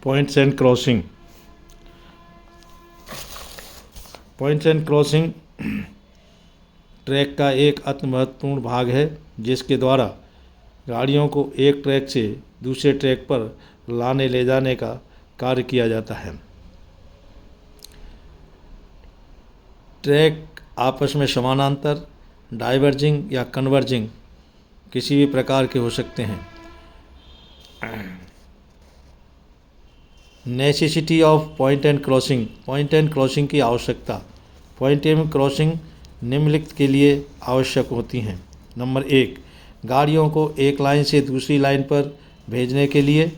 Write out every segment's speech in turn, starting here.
Points and crossing. Points and crossing track का एक अति महत्वपूर्ण भाग है जिसके द्वारा गाड़ियों को एक ट्रैक से दूसरे ट्रैक पर लाने ले जाने का कार्य किया जाता है। ट्रैक आपस में समानांतर, डाइवर्जिंग या कन्वर्जिंग किसी भी प्रकार के हो सकते हैं। Necessity of point and crossing. Point and crossing की आवश्यकता। पॉइंट एंड क्रॉसिंग निम्नलिखित के लिए आवश्यक होती हैं। नंबर 1, गाड़ियों को एक लाइन से दूसरी लाइन पर भेजने के लिए।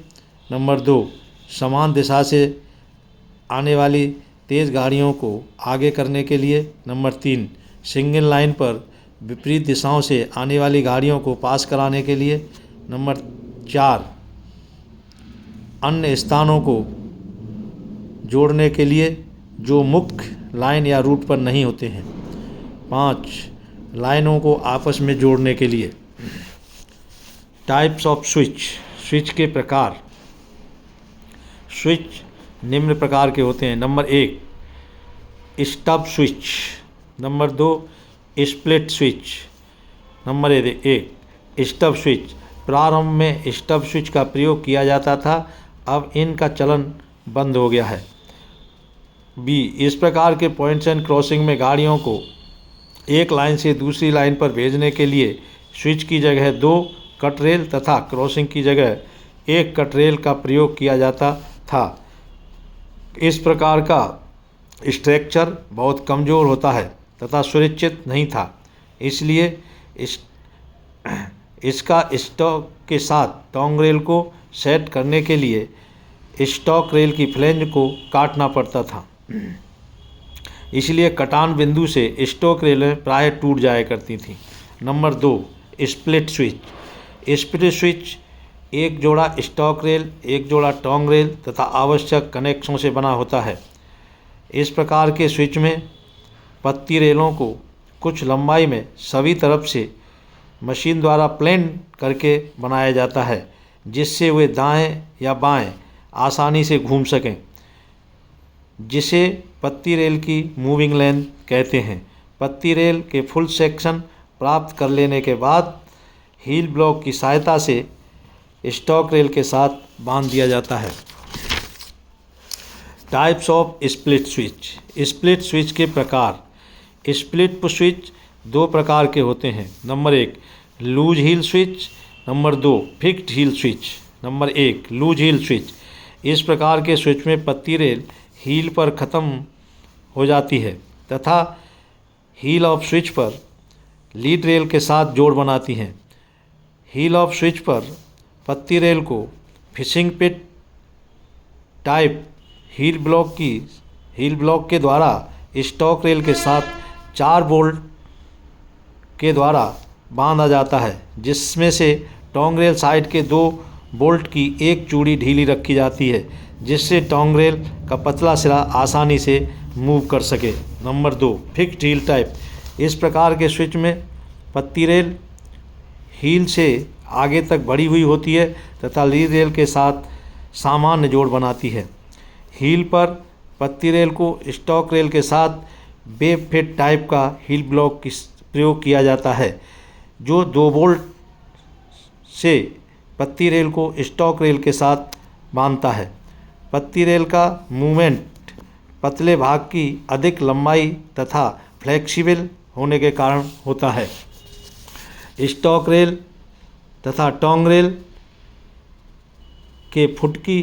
नंबर 2, समान दिशा से आने वाली तेज़ गाड़ियों को आगे करने के लिए। नंबर 3, सिंगल लाइन पर विपरीत दिशाओं से आने वाली गाड़ियों को पास कराने के लिए। नंबर 4, अन्य स्थानों को जोड़ने के लिए जो मुख्य लाइन या रूट पर नहीं होते हैं। 5, लाइनों को आपस में जोड़ने के लिए। Types off switch. स्विच के प्रकार। स्विच निम्न प्रकार के होते हैं। Number 1, stub switch. Number 2, split switch. Number 1, stub switch. प्रारंभ में स्टब स्विच का प्रयोग किया जाता था, अब इनका चलन बंद हो गया है। बी, इस प्रकार के पॉइंट्स एंड क्रॉसिंग में गाड़ियों को एक लाइन से दूसरी लाइन पर भेजने के लिए स्विच की जगह 2 कट रेल तथा क्रॉसिंग की जगह 1 कट रेल का प्रयोग किया जाता था। इस प्रकार का स्ट्रक्चर बहुत कमज़ोर होता है तथा सुरक्षित नहीं था, इसलिए इसका स्टॉक के साथ टॉन्ग रेल को सेट करने के लिए स्टॉक रेल की फ्लेंज को काटना पड़ता था। इसलिए कटान बिंदु से स्टॉक रेलें प्राय टूट जाया करती थीं। Number 2, split switch. Split switch एक जोड़ा स्टॉक रेल, एक जोड़ा टॉन्ग रेल तथा आवश्यक कनेक्शनों से बना होता है। इस प्रकार के स्विच में पत्ती रेलों को कुछ लंबाई में सभी तरफ से मशीन द्वारा प्लेन करके बनाया जाता है, जिससे वे दाएं या बाएं आसानी से घूम सकें, जिसे पत्ती रेल की मूविंग लेंथ कहते हैं। पत्ती रेल के फुल सेक्शन प्राप्त कर लेने के बाद हील ब्लॉक की सहायता से स्टॉक रेल के साथ बांध दिया जाता है। Types of split switch. Split switch के प्रकार। स्प्लिट स्विच 2 प्रकार के होते हैं। Number 1, loose heel switch. Number 2, fixed heel switch. Number 1, loose heel switch. इस प्रकार के स्विच में पत्ती रेल हील पर ख़त्म हो जाती है तथा हील ऑफ स्विच पर लीड रेल के साथ जोड़ बनाती हैं। हील ऑफ स्विच पर पत्ती रेल को फिशिंग पिट टाइप हील ब्लॉक के द्वारा स्टॉक रेल के साथ 4 बोल्ट के द्वारा बांधा जाता है, जिसमें से टॉन्ग रेल साइड के 2 बोल्ट की एक चूड़ी ढीली रखी जाती है, जिससे टॉन्ग रेल का पतला सिरा आसानी से मूव कर सके। Number 2, fixed heel type. इस प्रकार के स्विच में पत्ती रेल हील से आगे तक बढ़ी हुई होती है तथा लीड रेल के साथ सामान्य जोड़ बनाती है। हील पर पत्ती रेल को स्टॉक रेल के साथ वेब फिट टाइप का हील ब्लॉक प्रयोग किया जाता है, जो 2 बोल्ट से पत्ती रेल को स्टॉक रेल के साथ बांधता है। पत्ती रेल का मूवमेंट पतले भाग की अधिक लंबाई तथा फ्लेक्सिबल होने के कारण होता है। स्टॉक रेल तथा टॉन्ग रेल के फुट की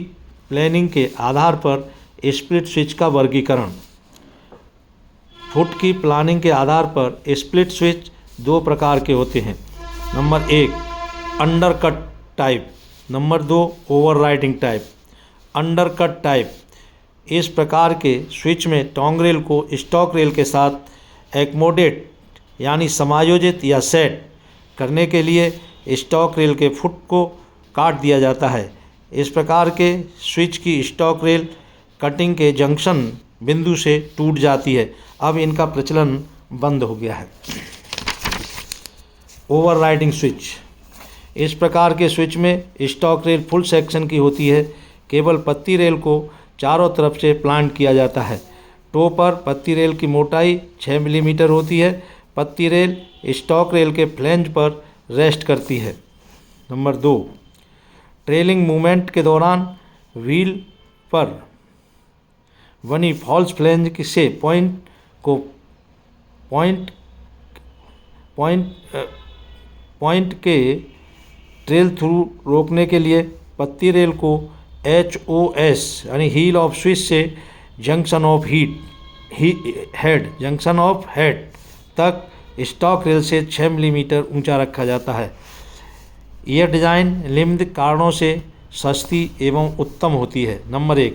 प्लानिंग के आधार पर स्प्लिट स्विच का वर्गीकरण। फुट की प्लानिंग के आधार पर स्प्लिट स्विच 2 प्रकार के होते हैं। Number 1, undercut type. Number 2, overriding type. Undercut type. इस प्रकार के स्विच में टॉन्ग रेल को स्टॉक रेल के साथ एक्मोडेट यानी समायोजित या सेट करने के लिए स्टॉक रेल के फुट को काट दिया जाता है। इस प्रकार के स्विच की स्टॉक रेल कटिंग के जंक्शन बिंदु से टूट जाती है। अब इनका प्रचलन बंद हो गया है। Overriding switch. इस प्रकार के स्विच में स्टॉक रेल फुल सेक्शन की होती है, केवल पत्ती रेल को चारों तरफ से प्लांट किया जाता है। टो पर पत्ती रेल की मोटाई 6 मिलीमीटर होती है। पत्ती रेल स्टॉक रेल के फ्लैंज पर रेस्ट करती है। नंबर 2, ट्रेलिंग मूवमेंट के दौरान व्हील पर बनी फॉल्स फ्लैंज से पॉइंट के ट्रेल थ्रू रोकने के लिए पत्ती रेल को HOS यानी हील ऑफ स्विच से जंक्शन ऑफ हेड तक स्टॉक रेल से 6 मिलीमीटर ऊंचा रखा जाता है। यह डिज़ाइन निम्न कारणों से सस्ती एवं उत्तम होती है। Number 1,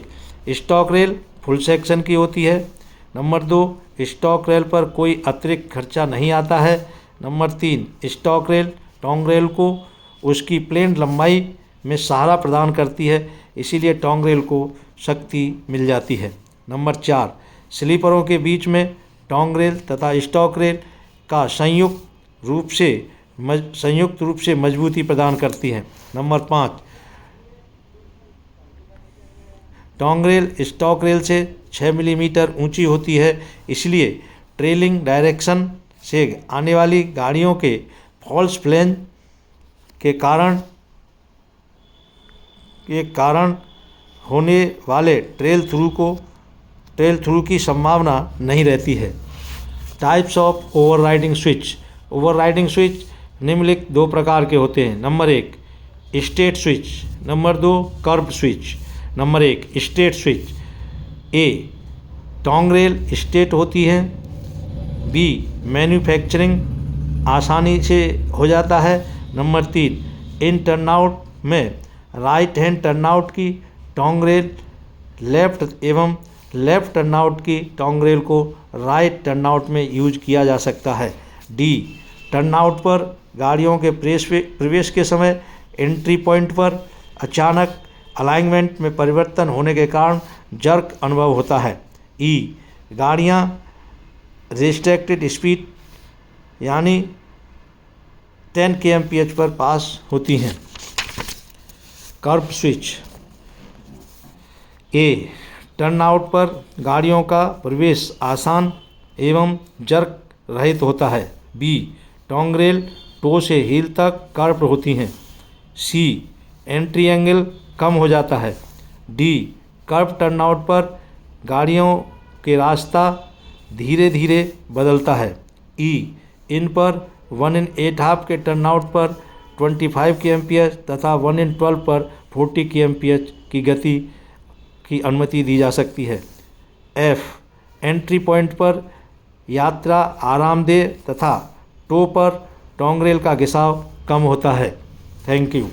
stock rail full section की होती है। नंबर 2, स्टॉक रेल पर कोई अतिरिक्त खर्चा नहीं आता है। Number 3, stock rail tong rail को उसकी प्लेन लंबाई में सहारा प्रदान करती है, इसीलिए टॉन्ग रेल को शक्ति मिल जाती है। नंबर 4, स्लीपरों के बीच में टॉन्ग रेल तथा स्टॉक रेल का संयुक्त रूप से मजबूती प्रदान करती है। Number 5, tong rail stock rail से 6 मिलीमीटर ऊंची होती है, इसलिए ट्रेलिंग डायरेक्शन से आने वाली गाड़ियों के फॉल्स फ्लैंज के कारण होने वाले ट्रेल थ्रू की संभावना नहीं रहती है। Types of overriding switch. Overriding switch निम्नलिखित 2 प्रकार के होते हैं। Number 1, straight switch. Number 2, curve switch. Number 1, straight switch. A, tongue rail straight होती है। बी, मैन्युफैक्चरिंग आसानी से हो जाता है। नंबर 3, इन टर्नआउट में राइट हैंड टर्नआउट की टॉन्ग रेल लेफ्ट टर्नआउट की टॉन्ग रेल को राइट टर्नआउट में यूज किया जा सकता है। डी, टर्नआउट पर गाड़ियों के प्रवेश के समय एंट्री पॉइंट पर अचानक अलाइनमेंट में परिवर्तन होने के कारण जर्क अनुभव होता है। ई, गाड़ियाँ रिस्ट्रिक्टेड स्पीड यानी 10 kmph पर पास होती हैं। Curve switch. ए, टर्नआउट पर गाड़ियों का प्रवेश आसान एवं जर्क रहित होता है। बी, टॉन्ग रेल टो से हील तक कर्व्ड होती हैं। सी, एंट्री एंगल कम हो जाता है। डी, कर्व टर्नआउट पर गाड़ियों के रास्ता धीरे धीरे बदलता है। ई, इन पर 1/8 के टर्नआउट पर 25 kmph तथा 1/12 पर 40 kmph की गति की अनुमति दी जा सकती है। एफ, एंट्री पॉइंट पर यात्रा आरामदेह तथा टो पर टॉन्ग रेल का घिसाव कम होता है। Thank you.